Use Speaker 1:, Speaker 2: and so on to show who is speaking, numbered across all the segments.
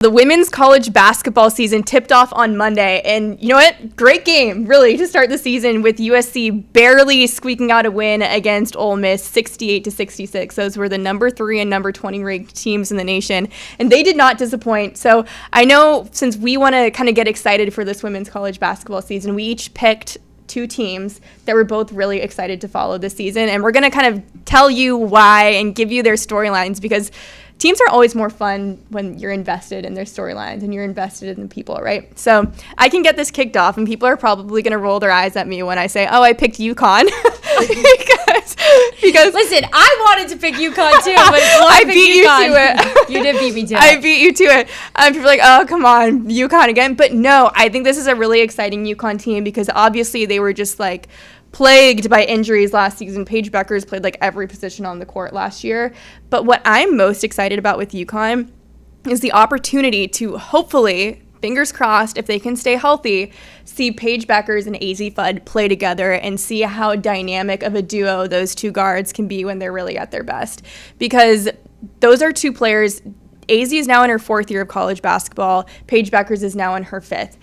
Speaker 1: The women's college basketball season tipped off on Monday, and you know what? Great game, really, to start the season with USC barely squeaking out a win against Ole Miss, 68-66. Those were the number 3 and number 20 ranked teams in the nation, and they did not disappoint. So I know since we want to kind of get excited for this women's college basketball season, we each picked 2 teams that we're both really excited to follow this season, and we're going to kind of tell you why and give you their storylines, because teams are always more fun when you're invested in their storylines and you're invested in the people, right? So I can get this kicked off, and people are probably going to roll their eyes at me when I say, oh, I picked UConn. because
Speaker 2: listen, I wanted to pick UConn too, but
Speaker 1: I beat you to it.
Speaker 2: You did beat me to it.
Speaker 1: I beat you to it. People are like, oh, come on, UConn again. But no, I think this is a really exciting UConn team, because obviously they were just like plagued by injuries last season. Paige Beckers played like every position on the court last year. But what I'm most excited about with UConn is the opportunity to hopefully, fingers crossed, if they can stay healthy, see Paige Beckers and AZ Fudd play together and see how dynamic of a duo those 2 guards can be when they're really at their best. Because those are 2 players. AZ is now in her 4th year of college basketball. Paige Beckers is now in her 5th.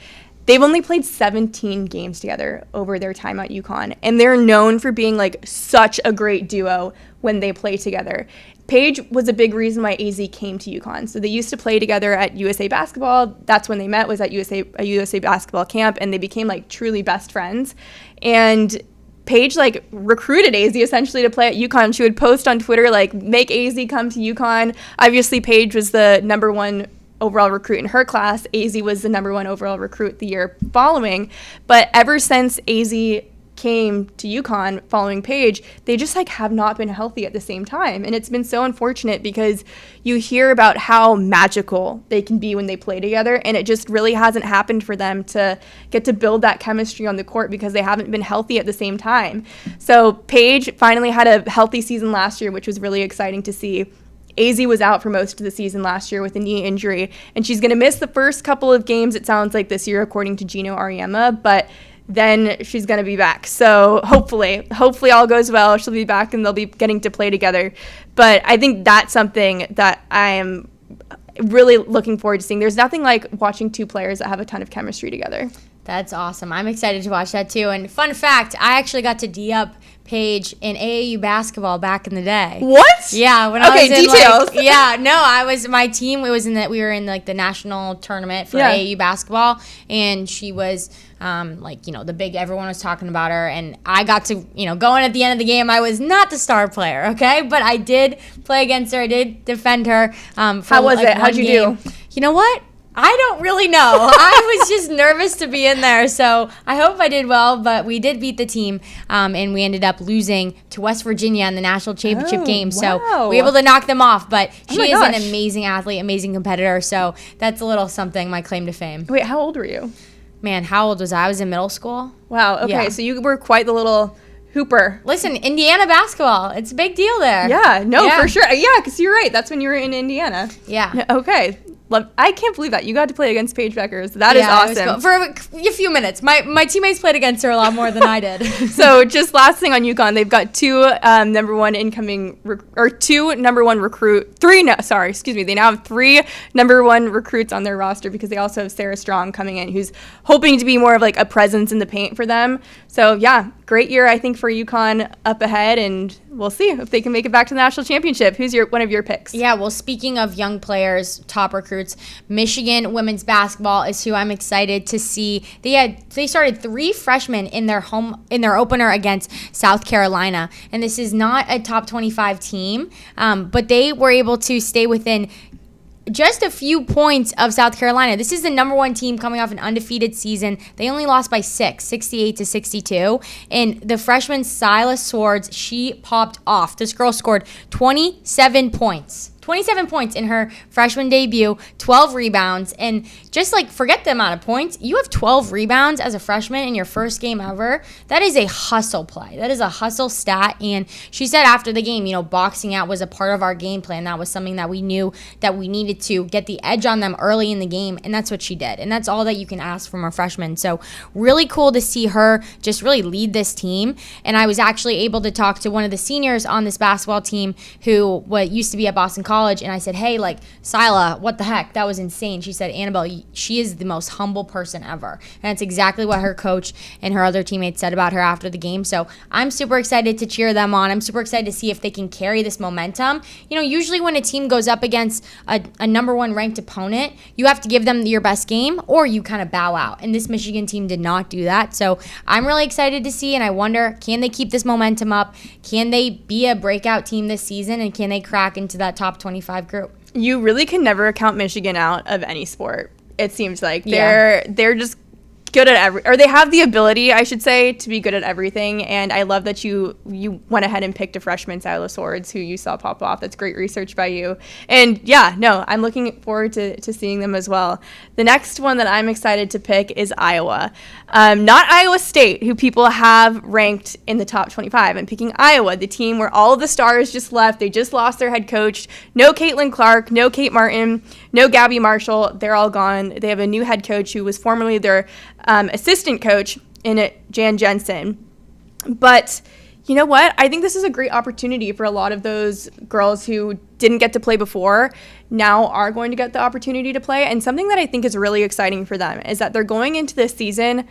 Speaker 1: They've only played 17 games together over their time at UConn, and they're known for being like such a great duo when they play together. Paige was a big reason why AZ came to UConn. So they used to play together at USA Basketball. That's when they met, was at a USA Basketball camp, and they became like truly best friends. And Paige like recruited AZ essentially to play at UConn. She would post on Twitter like, make AZ come to UConn. Obviously, Paige was the number 1 overall recruit in her class. AZ was the number 1 overall recruit the year following. But ever since AZ came to UConn following Paige, they just like have not been healthy at the same time. And it's been so unfortunate, because you hear about how magical they can be when they play together, and it just really hasn't happened for them to get to build that chemistry on the court because they haven't been healthy at the same time. So Paige finally had a healthy season last year, which was really exciting to see. AZ was out for most of the season last year with a knee injury, and she's going to miss the first couple of games, it sounds like, this year, according to Gino Auriemma, but then she's going to be back. So hopefully all goes well. She'll be back, and they'll be getting to play together. But I think that's something that I am really looking forward to seeing. There's nothing like watching 2 players that have a ton of chemistry together.
Speaker 2: That's awesome. I'm excited to watch that too. And fun fact, I actually got to D-up Paige in AAU basketball back in the day.
Speaker 1: What?
Speaker 2: Yeah, when I was in details. My team, we were in like the national tournament for AAU basketball, and she was the big, everyone was talking about her, and I got to, go in at the end of the game. I was not the star player, okay? But I did play against her. I did defend her.
Speaker 1: How was it? How'd you do?
Speaker 2: You know what? I don't really know. I was just nervous to be in there, so I hope I did well, but we did beat the team, and we ended up losing to West Virginia in the national championship game, so we were able to knock them off, but she is an amazing athlete, amazing competitor, so that's a little something, my claim to fame.
Speaker 1: Wait, how old were you?
Speaker 2: Man, how old was I? I was in middle school.
Speaker 1: Wow, okay, so you were quite the little hooper.
Speaker 2: Listen, Indiana basketball, it's a big deal there.
Speaker 1: Yeah, for sure. Yeah, because you're right, that's when you were in Indiana.
Speaker 2: Yeah.
Speaker 1: Okay. I can't bbelieve that. You got to play against Paige Beckers. That is awesome.
Speaker 2: Cool. For a few minutes. My teammates played against her a lot more than I did.
Speaker 1: So just last thing on UConn, they've got 2 number 1 incoming, or 2 number 1 recruit, 3, no, sorry, excuse me. They now have 3 number 1 recruits on their roster, because they also have Sarah Strong coming in, who's hoping to be more of like a presence in the paint for them. So yeah, great year, I think, for UConn up ahead, and we'll see if they can make it back to the national championship. Who's one of your picks?
Speaker 2: Yeah, well, speaking of young players, top recruits, Michigan women's basketball is who I'm excited to see. They started 3 freshmen in their opener against South Carolina, and this is not a top 25 team, but they were able to stay within just a few points of South Carolina. This is the number 1 team coming off an undefeated season. They only lost by 6, 68-62. And the freshman Silas Swords, she popped off. This girl scored 27 points. 27 points in her freshman debut, 12 rebounds, and just like forget the amount of points, you have 12 rebounds as a freshman in your first game ever. That is a hustle play. That is a hustle stat, and she said after the game, boxing out was a part of our game plan. That was something that we knew that we needed to get the edge on them early in the game, and that's what she did, and that's all that you can ask from a freshman. So really cool to see her just really lead this team, and I was actually able to talk to one of the seniors on this basketball team who used to be at Boston College college, and I said, hey, like, Sila, what the heck? That was insane. She said, Annabelle, she is the most humble person ever. And it's exactly what her coach and her other teammates said about her after the game. So I'm super excited to cheer them on. I'm super excited to see if they can carry this momentum. Usually when a team goes up against a number one ranked opponent, you have to give them your best game or you kind of bow out. And this Michigan team did not do that. So I'm really excited to see, and I wonder, can they keep this momentum up? Can they be a breakout team this season, and can they crack into that top 25 group?
Speaker 1: You really can never count Michigan out of any sport. It seems like they're just good at or they have the ability, I should say, to be good at everything. And I love that you went ahead and picked a freshman, Sila Swords, who you saw pop off. That's great research by you. And I'm looking forward to seeing them as well. The next one that I'm excited to pick is Iowa. Not Iowa State, who people have ranked in the top 25. I'm picking Iowa, the team where all of the stars just left. They just lost their head coach. No Caitlin Clark, no Kate Martin, no Gabby Marshall. They're all gone. They have a new head coach who was formerly their assistant coach in Jan Jensen. But you know what? I think this is a great opportunity for a lot of those girls who didn't get to play before, now are going to get the opportunity to play. And something that I think is really exciting for them is that they're going into this season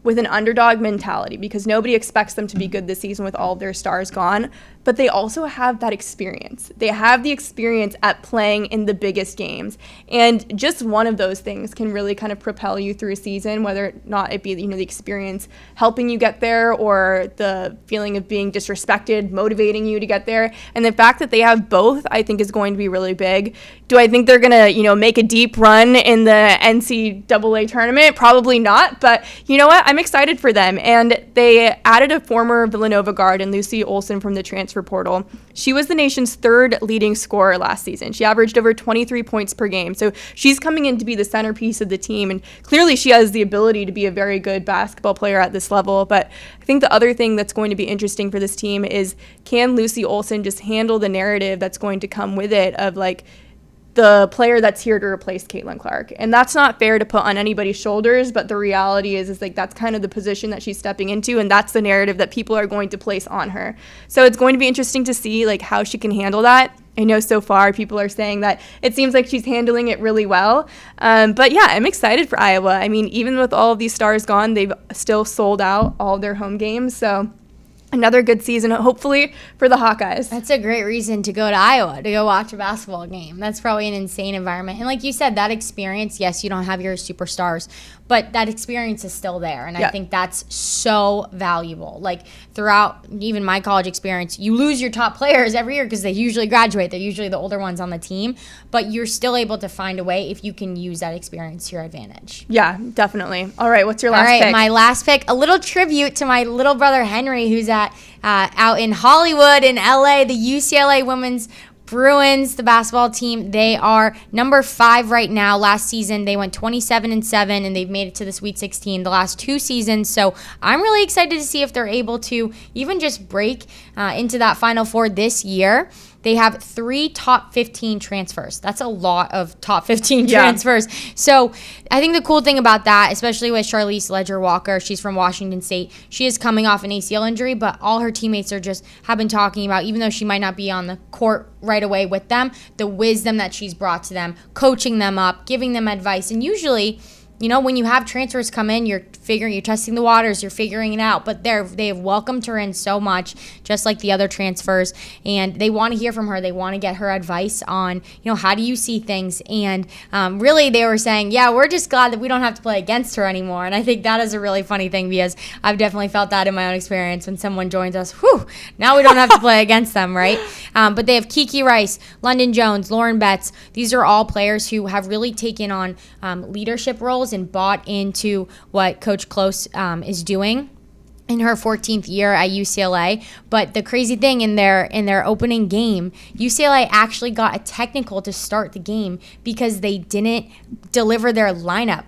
Speaker 1: with an underdog mentality, because nobody expects them to be good this season with all of their stars gone. But they also have that experience. They have the experience at playing in the biggest games. And just one of those things can really kind of propel you through a season, whether or not it be, the experience helping you get there or the feeling of being disrespected, motivating you to get there. And the fact that they have both, I think, is going to be really big. Do I think they're going to, make a deep run in the NCAA tournament? Probably not. But you know what? I'm excited for them. And they added a former Villanova guard in Lucy Olson from the transfer portal. She was the nation's third leading scorer last season. She averaged over 23 points per game. So she's coming in to be the centerpiece of the team. And clearly she has the ability to be a very good basketball player at this level. But I think the other thing that's going to be interesting for this team is, can Lucy Olson just handle the narrative that's going to come with it of the player that's here to replace Caitlin Clark? And that's not fair to put on anybody's shoulders, but the reality is that's kind of the position that she's stepping into, and that's the narrative that people are going to place on her. So it's going to be interesting to see how she can handle that. I know so far people are saying that it seems like she's handling it really well. But yeah, I'm excited for Iowa. I mean, even with all of these stars gone, they've still sold out all their home games. So another good season, hopefully, for the Hawkeyes.
Speaker 2: That's a great reason to go to Iowa, to go watch a basketball game. That's probably an insane environment. And like you said, that experience, yes, you don't have your superstars, but that experience is still there. And I think that's so valuable. Throughout even my college experience, you lose your top players every year because they usually graduate. They're usually the older ones on the team. But you're still able to find a way if you can use that experience to your advantage.
Speaker 1: Yeah, definitely. All right, what's your last pick?
Speaker 2: All right, my last pick, a little tribute to my little brother Henry, who's out in Hollywood in LA, the UCLA women's Bruins, the basketball team. They are number 5 right now. Last season, they went 27-7, and they've made it to the Sweet 16 the last 2 seasons. So I'm really excited to see if they're able to even just break into that Final Four this year. They have 3 top 15 transfers. That's a lot of top 15 transfers. So I think the cool thing about that, especially with Charlize Ledger-Walker, she's from Washington State. She is coming off an ACL injury, but all her teammates have been talking about, even though she might not be on the court right away with them, the wisdom that she's brought to them, coaching them up, giving them advice. And usually, when you have transfers come in, you're testing the waters, you're figuring it out. But they have welcomed her in so much, just like the other transfers. And they want to hear from her. They want to get her advice on, how do you see things? And really, they were saying, we're just glad that we don't have to play against her anymore. And I think that is a really funny thing, because I've definitely felt that in my own experience when someone joins us. Whew, now we don't have to play against them, right? But they have Kiki Rice, London Jones, Lauren Betts. These are all players who have really taken on leadership roles and bought into what Coach Close is doing in her 14th year at UCLA. But the crazy thing, in their opening game, UCLA actually got a technical to start the game because they didn't deliver their lineup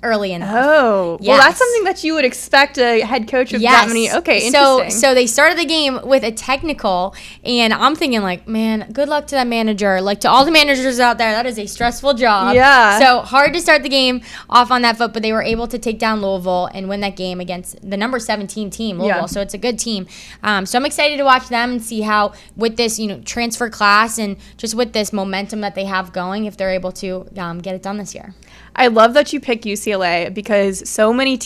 Speaker 2: early enough.
Speaker 1: Oh,
Speaker 2: Yes.
Speaker 1: well, that's something that you would expect a head coach of that many. Okay, interesting.
Speaker 2: So they started the game with a technical, and I'm thinking like, man, good luck to that manager. Like to all the managers out there, that is a stressful job.
Speaker 1: Yeah.
Speaker 2: So hard to start the game off on that foot, but they were able to take down Louisville and win that game against the number 17 team, Louisville.
Speaker 1: Yeah.
Speaker 2: So it's a good team. So I'm excited to watch them and see how with this, transfer class and just with this momentum that they have going, if they're able to get it done this year.
Speaker 1: I love that you picked UCLA because so many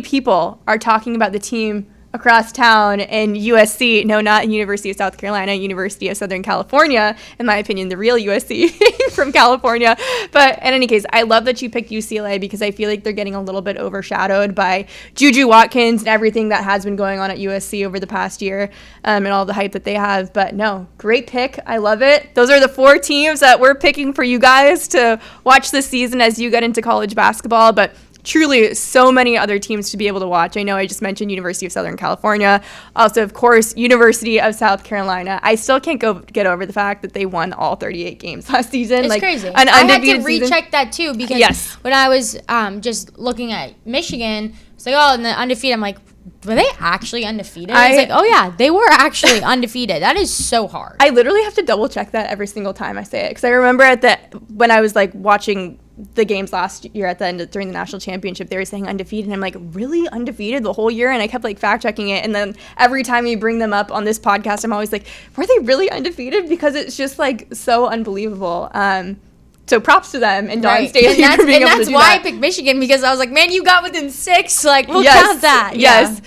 Speaker 1: people are talking about the team across town and USC. No, not University of South Carolina, University of Southern California. In my opinion, the real USC from California. But in any case, I love that you picked UCLA because I feel like they're getting a little bit overshadowed by Juju Watkins and everything that has been going on at USC over the past year and all the hype that they have. But no, great pick. I love it. Those are the 4 teams that we're picking for you guys to watch this season as you get into college basketball. But truly so many other teams to be able to watch. I know I just mentioned University of Southern California. Also, of course, University of South Carolina. I still can't get over the fact that they won all 38 games last season.
Speaker 2: It's crazy.
Speaker 1: An
Speaker 2: I had to
Speaker 1: undefeated
Speaker 2: recheck that too because when I was just looking at Michigan, it's like, oh, and the undefeated. I'm like, were they actually undefeated? I was like, oh yeah, they were actually undefeated. That is so hard.
Speaker 1: I literally have to double check that every single time I say it because I remember when I was like watching the games last year at the end during the national championship, they were saying undefeated, and I'm like, really undefeated the whole year? And I kept like fact checking it, and then every time we bring them up on this podcast, I'm always like, were they really undefeated? Because it's just like so unbelievable. So props to them and Dawn Staley for being able to do that.
Speaker 2: And that's why I picked Michigan because I was like, man, you got within 6. Like, we'll count that.
Speaker 1: Yes.